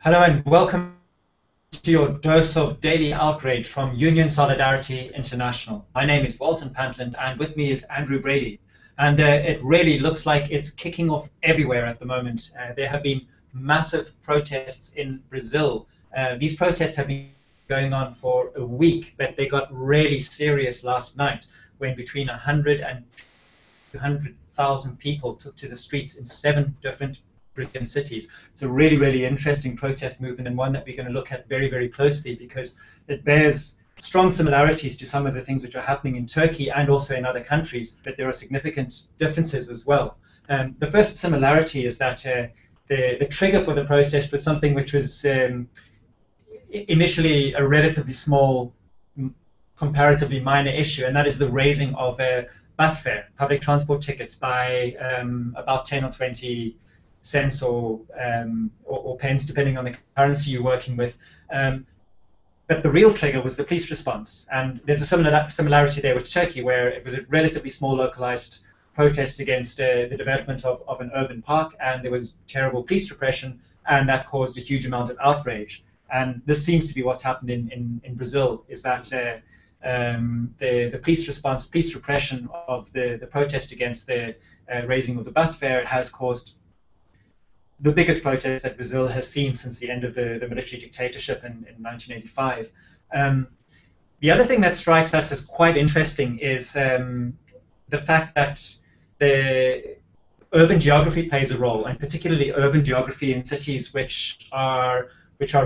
Hello and welcome to your dose of daily outrage from Union Solidarity International. My name is Walton Pantland and with me is Andrew Brady. And it really looks like it's kicking off everywhere at the moment. There have been massive protests in Brazil. These protests have been going on for a week, but they got really serious last night when between 100 and 200,000 people took to the streets in 7 different Brazilian cities. It's a really, really interesting protest movement and one that we're going to look at very, very closely because it bears strong similarities to some of the things which are happening in Turkey and also in other countries, but there are significant differences as well. The first similarity is that the trigger for the protest was something which was initially a relatively small, comparatively minor issue, and that is the raising of bus fare, public transport tickets, by about 10 or 20 cents or pence, depending on the currency you're working with. But the real trigger was the police response. And there's a similarity there with Turkey, where it was a relatively small localized protest against the development of an urban park, and there was terrible police repression, and that caused a huge amount of outrage. And this seems to be what's happened in Brazil, is that the police response, police repression of the protest against the raising of the bus fare has caused the biggest protest that Brazil has seen since the end of the military dictatorship in 1985. The other thing that strikes us as quite interesting is the fact that the urban geography plays a role, and particularly urban geography in cities which are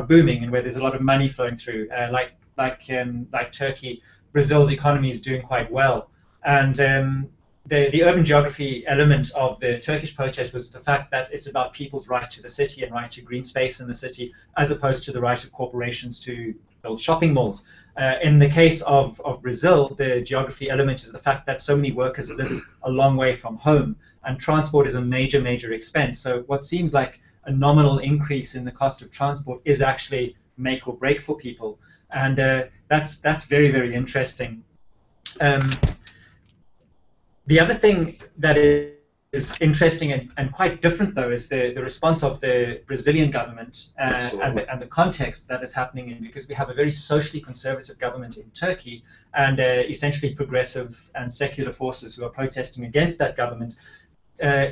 booming and where there's a lot of money flowing through, like Turkey. Brazil's economy is doing quite well, and the urban geography element of the Turkish protest was the fact that it's about people's right to the city and right to green space in the city, as opposed to the right of corporations to build shopping malls. In the case of Brazil, the geography element is the fact that so many workers live a long way from home, and transport is a major, major expense. So what seems like a nominal increase in the cost of transport is actually make or break for people. And that's very, very interesting. The other thing that is interesting and quite different, though, is the response of the Brazilian government and the context that is happening in, because we have a very socially conservative government in Turkey and essentially progressive and secular forces who are protesting against that government.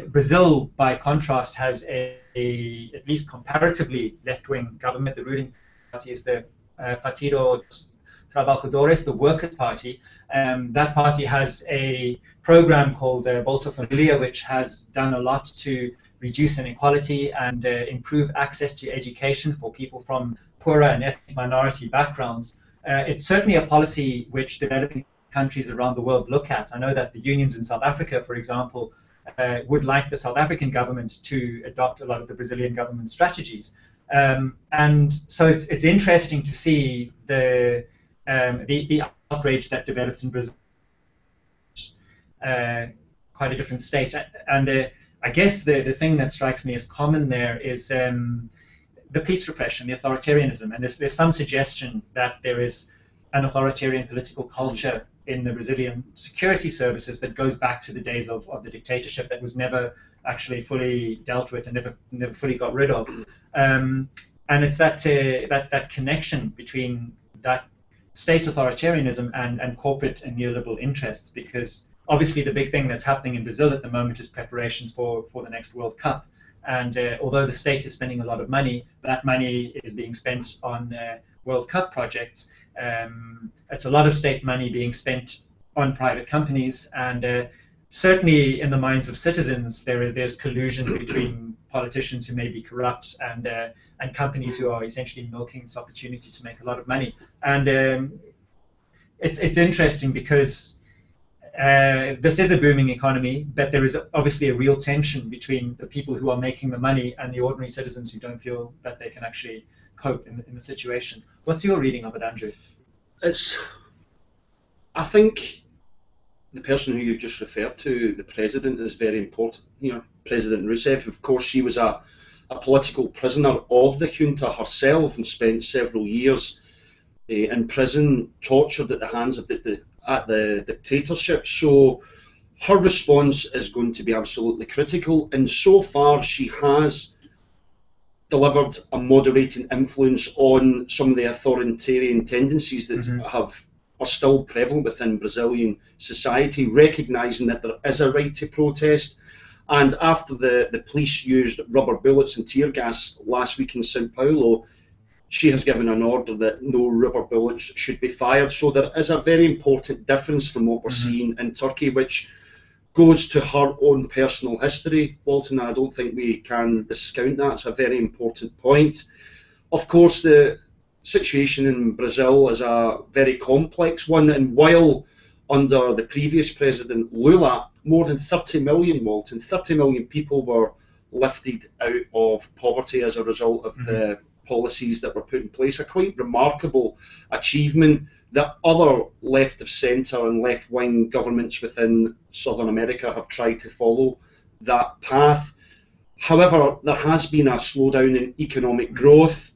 Brazil, by contrast, has a at least comparatively left-wing government. The ruling party is the Partido dos Trabalhadores, the Workers' Party. That party has a program called Balsa Familia, which has done a lot to reduce inequality and improve access to education for people from poorer and ethnic minority backgrounds. It's certainly a policy which developing countries around the world look at. I know that the unions in South Africa, for example, would like the South African government to adopt a lot of the Brazilian government strategies. And so it's interesting to see the outrage that develops in Brazil, quite a different state. And I guess the thing that strikes me as common there is the police repression, the authoritarianism. And there's some suggestion that there is an authoritarian political culture in the Brazilian security services that goes back to the days of the dictatorship that was never actually fully dealt with and never fully got rid of. And it's that connection between that state authoritarianism and corporate and neoliberal interests, because obviously the big thing that's happening in Brazil at the moment is preparations for the next World Cup. And although the state is spending a lot of money, that money is being spent on World Cup projects. It's a lot of state money being spent on private companies, and certainly in the minds of citizens, there's collusion between politicians who may be corrupt and companies who are essentially milking this opportunity to make a lot of money. And it's interesting because this is a booming economy, but there is obviously a real tension between the people who are making the money and the ordinary citizens who don't feel that they can actually cope in the situation. What's your reading of it, Andrew? I think the person who you just referred to, the president, is very important here. President Roussef, of course, she was a political prisoner of the junta herself and spent several years in prison, tortured at the hands of the dictatorship. So her response is going to be absolutely critical. And so far, she has delivered a moderating influence on some of the authoritarian tendencies that are still prevalent within Brazilian society, recognising that there is a right to protest. And after the police used rubber bullets and tear gas last week in Sao Paulo, she has given an order that no rubber bullets should be fired. So there is a very important difference from what we're seeing in Turkey, which goes to her own personal history, Walton. I don't think we can discount that. It's a very important point. Of course, the situation in Brazil is a very complex one, and while under the previous president, Lula, more than 30 million, Walton, 30 million people were lifted out of poverty as a result of the policies that were put in place. A quite remarkable achievement that other left of centre and left-wing governments within Southern America have tried to follow that path. However, there has been a slowdown in economic growth.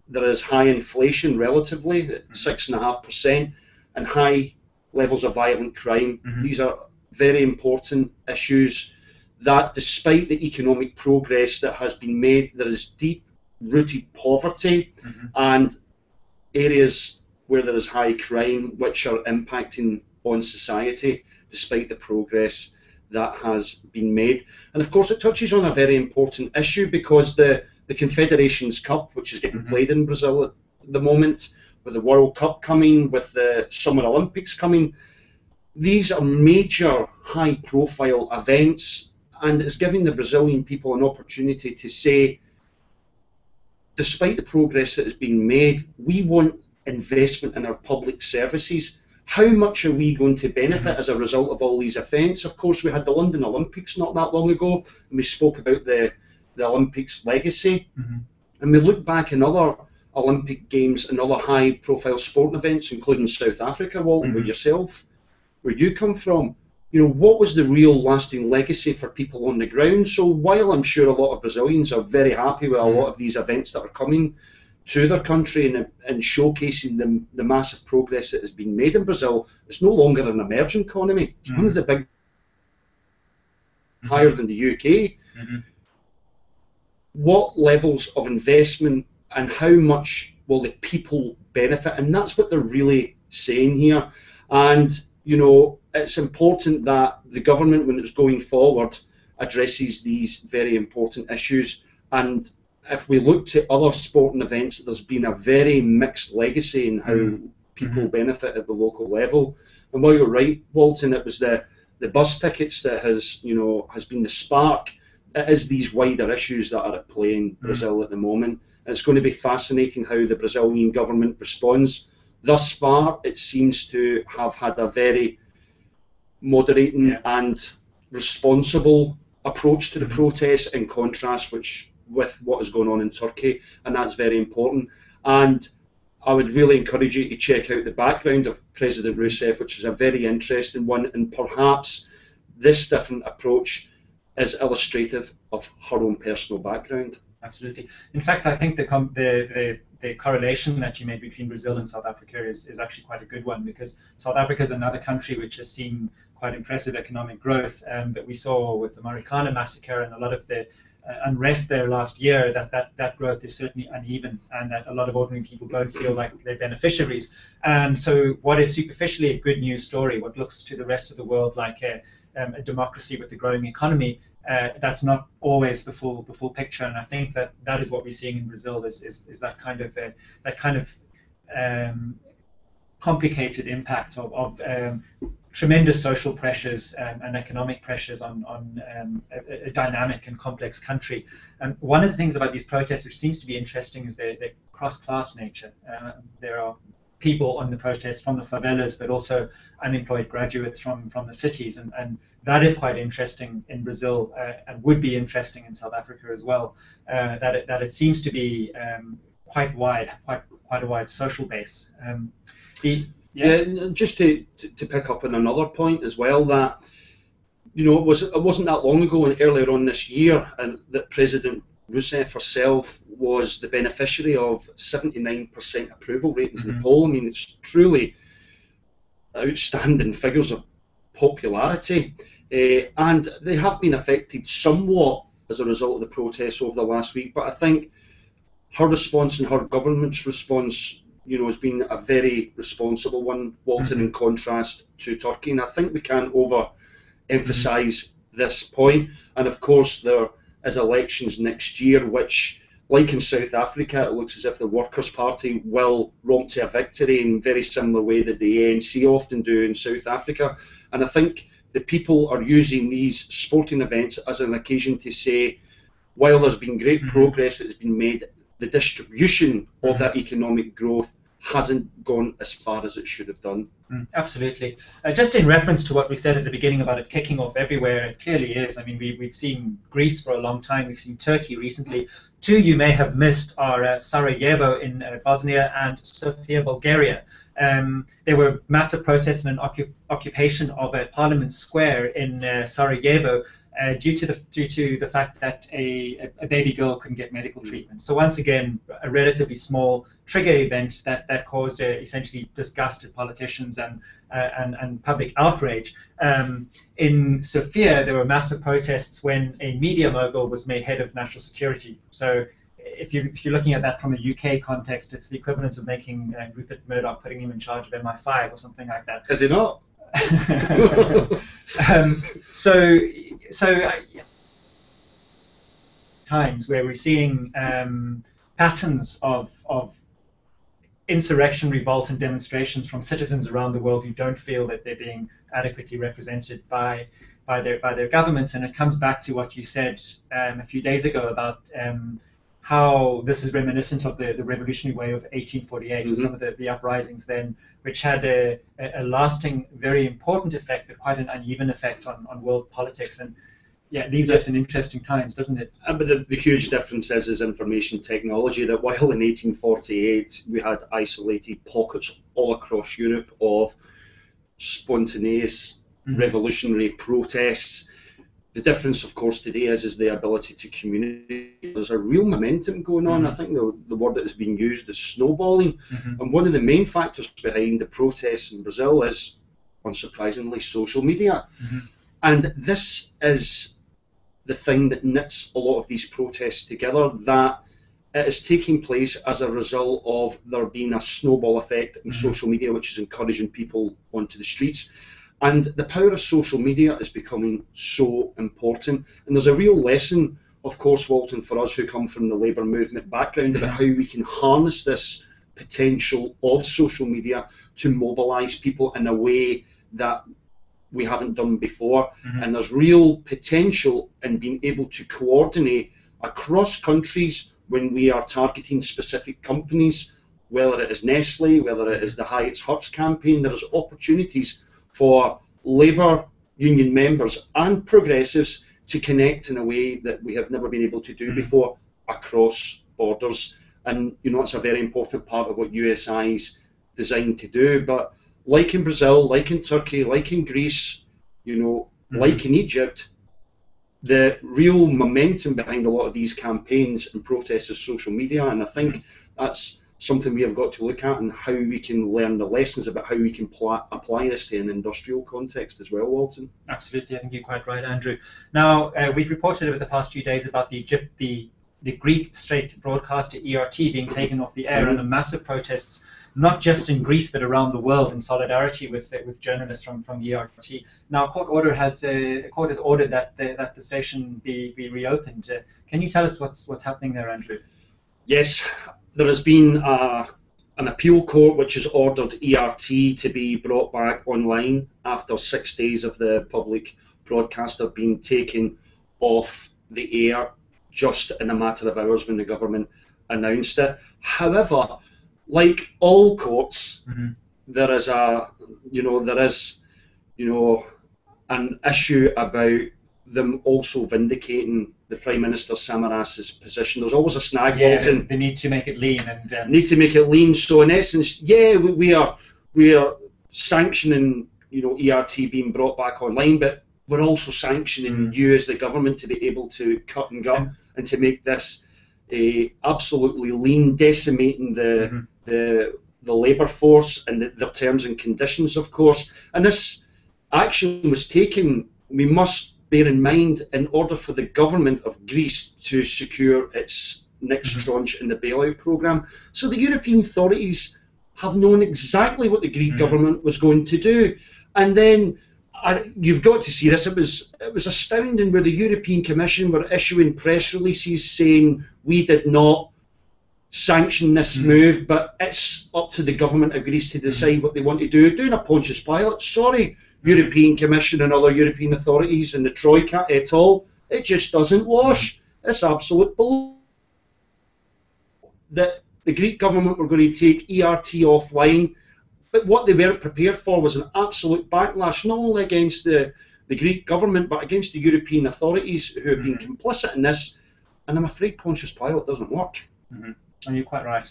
There is high inflation relatively, at 6.5%, and high levels of violent crime. These are very important issues that, despite the economic progress that has been made, there is deep-rooted poverty and areas where there is high crime which are impacting on society despite the progress that has been made. And of course it touches on a very important issue, because the Confederations Cup, which is getting played in Brazil at the moment, with the World Cup coming, with the Summer Olympics coming, these are major high-profile events, and it's giving the Brazilian people an opportunity to say, despite the progress that has been made, we want investment in our public services. How much are we going to benefit as a result of all these events? Of course, we had the London Olympics not that long ago, and we spoke about the Olympics legacy. And we look back in other Olympic Games and other high-profile sporting events, including South Africa, Walton, with yourself, where you come from. You know, what was the real lasting legacy for people on the ground? So while I'm sure a lot of Brazilians are very happy with a lot of these events that are coming to their country and showcasing the massive progress that has been made in Brazil, it's no longer an emerging economy. It's one of the big, higher than the UK. What levels of investment and how much will the people benefit? And that's what they're really saying here. And, you know, it's important that the government, when it's going forward, addresses these very important issues. And if we look to other sporting events, there's been a very mixed legacy in how people benefit at the local level. And while you're right, Walton, it was the bus tickets that has been the spark. It is these wider issues that are at play in Brazil at the moment. And it's going to be fascinating how the Brazilian government responds. Thus far, it seems to have had a very moderating and responsible approach to the protests, in contrast with what is going on in Turkey, and that's very important. And I would really encourage you to check out the background of President Roussef, which is a very interesting one, and perhaps this different approach is illustrative of her own personal background. Absolutely. In fact, I think the correlation that you made between Brazil and South Africa is actually quite a good one, because South Africa is another country which has seen quite impressive economic growth that we saw with the Marikana massacre and a lot of the unrest there last year, that growth is certainly uneven, and that a lot of ordinary people don't feel like they're beneficiaries. And so what is superficially a good news story, what looks to the rest of the world like a democracy with a growing economy, that's not always the full picture. And I think that is what we're seeing in Brazil is that kind of complicated impact of tremendous social pressures and economic pressures on a dynamic and complex country. And one of the things about these protests, which seems to be interesting, is their cross-class nature. There are people on the protest from the favelas, but also unemployed graduates from the cities, and that is quite interesting in Brazil, and would be interesting in South Africa as well. That it seems to be quite a wide social base. Just to pick up on another point as well, that it wasn't that long ago and earlier on this year, and that President Roussef herself was the beneficiary of 79% approval ratings in the poll. I mean, it's truly outstanding figures of popularity, and they have been affected somewhat as a result of the protests over the last week. But I think her response and her government's response, you know, has been a very responsible one, Walton, in contrast to Turkey. And I think we can't over-emphasise this point. And of course, there is elections next year, which, like in South Africa, it looks as if the Workers' Party will romp to a victory in very similar way that the ANC often do in South Africa. And I think the people are using these sporting events as an occasion to say, while there's been great progress that has been made, the distribution of that economic growth hasn't gone as far as it should have done. Absolutely. Just in reference to what we said at the beginning about it kicking off everywhere, it clearly is. I mean, we've seen Greece for a long time. We've seen Turkey recently. Two you may have missed are Sarajevo in Bosnia and Sofia, Bulgaria. There were massive protests and an occupation of a Parliament Square in Sarajevo due to the fact that a baby girl couldn't get medical treatment. So once again, a relatively small trigger event that caused essentially disgusted politicians and public outrage. In Sofia, there were massive protests when a media mogul was made head of national security. So if you're looking at that from a UK context, it's the equivalent of making Rupert Murdoch, putting him in charge of MI5 or something like that. Is it not? So times where we're seeing patterns of insurrection, revolt, and demonstrations from citizens around the world who don't feel that they're being adequately represented by their governments. And it comes back to what you said a few days ago about how this is reminiscent of the revolutionary way of 1848 or some of the uprisings then, which had a lasting, very important effect, but quite an uneven effect on world politics. And yeah, it leaves us in interesting times, doesn't it? But the huge difference is information technology, that while in 1848 we had isolated pockets all across Europe of spontaneous revolutionary protests, the difference, of course, today is the ability to communicate. There's a real momentum going on. I think the word that has been used is snowballing. And one of the main factors behind the protests in Brazil is, unsurprisingly, social media. And this is the thing that knits a lot of these protests together, that it is taking place as a result of there being a snowball effect in social media, which is encouraging people onto the streets. And the power of social media is becoming so important. And there's a real lesson, of course, Walton, for us who come from the labour movement background, about how we can harness this potential of social media to mobilise people in a way that we haven't done before. And there's real potential in being able to coordinate across countries when we are targeting specific companies, whether it is Nestle, whether it is the Hyatt's Hertz campaign. There is opportunities for labour union members and progressives to connect in a way that we have never been able to do before across borders. And, you know, it's a very important part of what USI is designed to do. But like in Brazil, like in Turkey, like in Greece, you know, like in Egypt, the real momentum behind a lot of these campaigns and protests is social media. And I think that's something we have got to look at, and how we can learn the lessons about how we can apply this to an industrial context as well, Walton. Absolutely, I think you're quite right, Andrew. Now, we've reported over the past few days about the Greek state broadcaster ERT being taken off the air, and the massive protests, not just in Greece but around the world, in solidarity with journalists from the ERT. Now, court has ordered that the station be reopened. Can you tell us what's happening there, Andrew? Yes. There has been an appeal court which has ordered ERT to be brought back online after 6 days of the public broadcaster being taken off the air just in a matter of hours when the government announced it. However, like all courts, there is an issue about them also vindicating the Prime Minister Samaras's position. There's always a snag, Walton. They need to make it lean, and need to make it lean. So in essence, yeah, we are sanctioning, you know, ERT being brought back online, but we're also sanctioning you as the government to be able to cut and gut and to make this absolutely lean, decimating the labour force and their terms and conditions, of course. And this action was taken, we must bear in mind, in order for the government of Greece to secure its next tranche in the bailout programme. So the European authorities have known exactly what the Greek government was going to do. And then you've got to see this. It was astounding where the European Commission were issuing press releases saying we did not sanction this move, but it's up to the government of Greece to decide what they want to do. Doing a Pontius Pilate. Sorry, European Commission and other European authorities and the Troika et al. It just doesn't wash. It's absolute bull. That the Greek government were going to take ERT offline, but what they weren't prepared for was an absolute backlash, not only against the Greek government, but against the European authorities who have been complicit in this. And I'm afraid Pontius Pilate doesn't work. And you're quite right.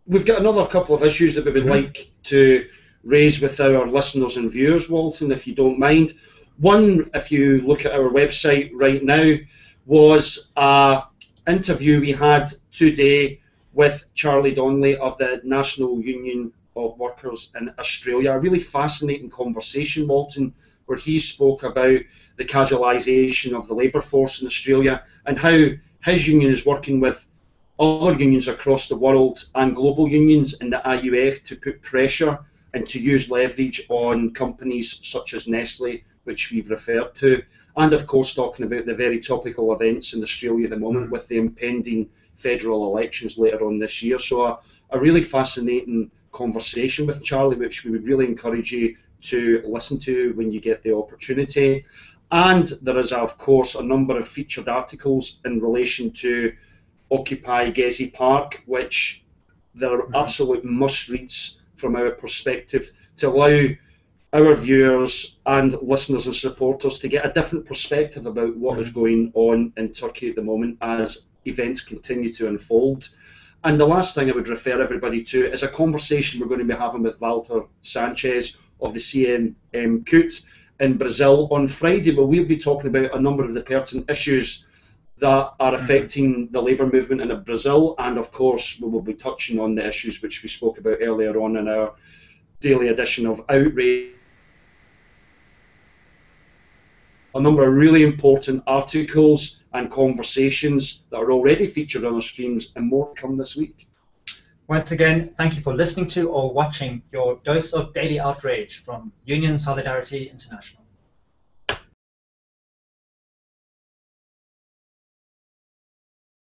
We've got another couple of issues that we would like to raise with our listeners and viewers, Walton, if you don't mind. One, if you look at our website right now, was an interview we had today with Charlie Donnelly of the National Union of Workers in Australia. A really fascinating conversation, Walton, where he spoke about the casualisation of the labour force in Australia and how his union is working with other unions across the world and global unions in the IUF to put pressure and to use leverage on companies such as Nestle, which we've referred to, and of course talking about the very topical events in Australia at the moment with the impending federal elections later on this year. So a really fascinating conversation with Charlie, which we would really encourage you to listen to when you get the opportunity. And there is, of course, a number of featured articles in relation to Occupy Gezi Park, which there are absolute must-reads from our perspective to allow our viewers and listeners and supporters to get a different perspective about what is going on in Turkey at the moment as events continue to unfold. And the last thing I would refer everybody to is a conversation we're going to be having with Walter Sanchez of the CNM CUT in Brazil on Friday, where we'll be talking about a number of the pertinent issues that are affecting the labour movement in Brazil, and of course we will be touching on the issues which we spoke about earlier on in our daily edition of Outrage. A number of really important articles and conversations that are already featured on our streams, and more come this week. Once again, thank you for listening to or watching your dose of daily outrage from Union Solidarity International.